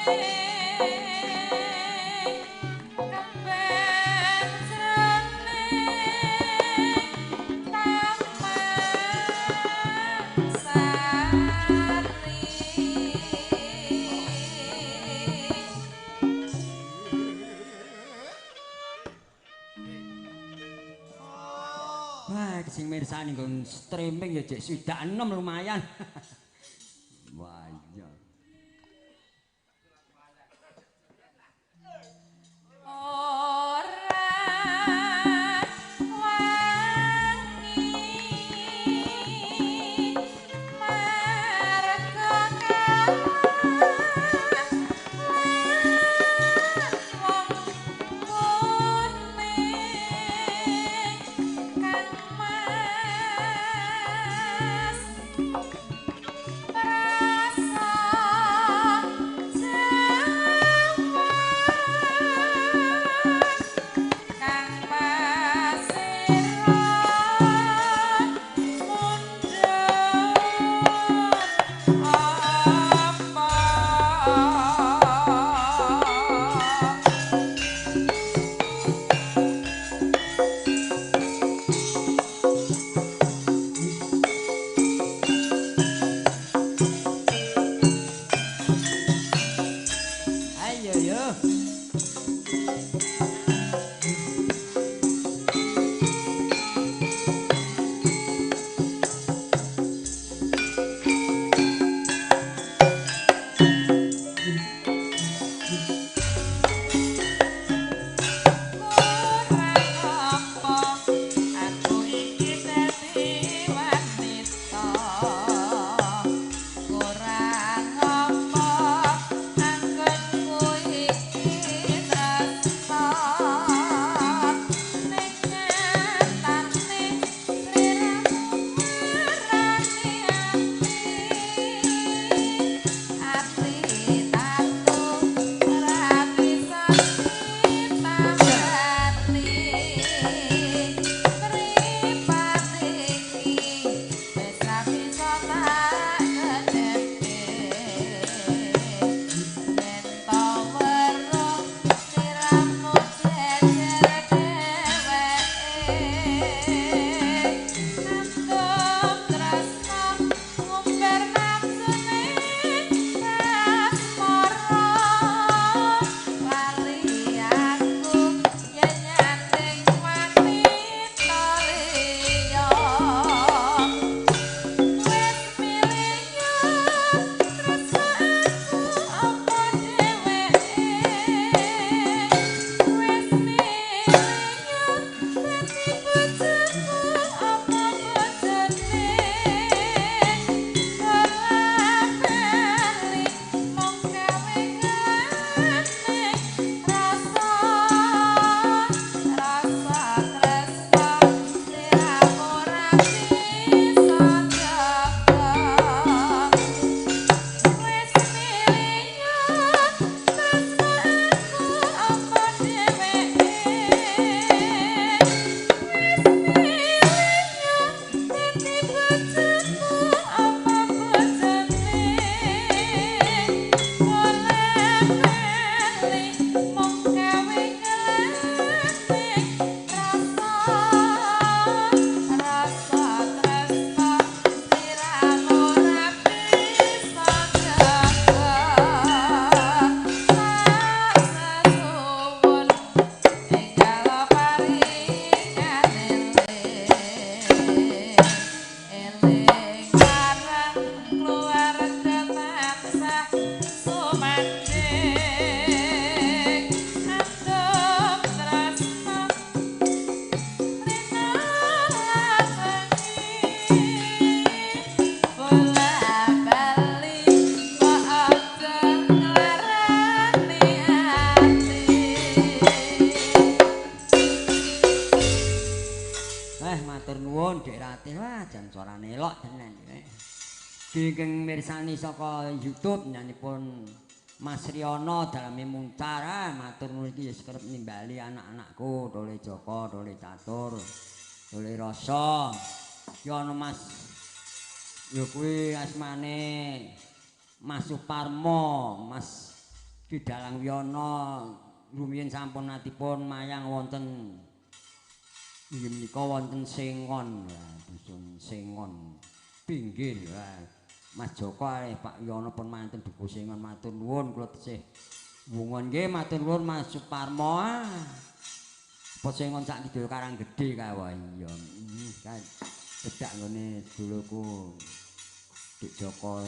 Wah, sing mirsani nggon streaming ya jek 6 lumayan. Wah, iya. Ayo yo. Matur nuwun Dek Ratih, wah jan suarane elok tenan. Digeng mirsani saka YouTube nyanipun Mas Riono daleme muncar, matur nuwun iki ya kerep nimbali anak-anakku, Dole Joko, Dole Catur, Dole Rasa. Ki ana Mas ya kuwi asmane Mas Suparmo, Mas Ki Dalang Wiyana rumiyin sampun natipun mayang wonten inggih menika wonten Sengon, dusun Sengon pinggir. Mas Joko Pak Wiyana pun manten Duku Sengon matur nuwun kula tesih wungun nggih matur nuwun Mas Suparmo. Apa Sengon sak kidul Karanggedhe kae wae iya. Kan cedak nggone sedulurku Dik Joko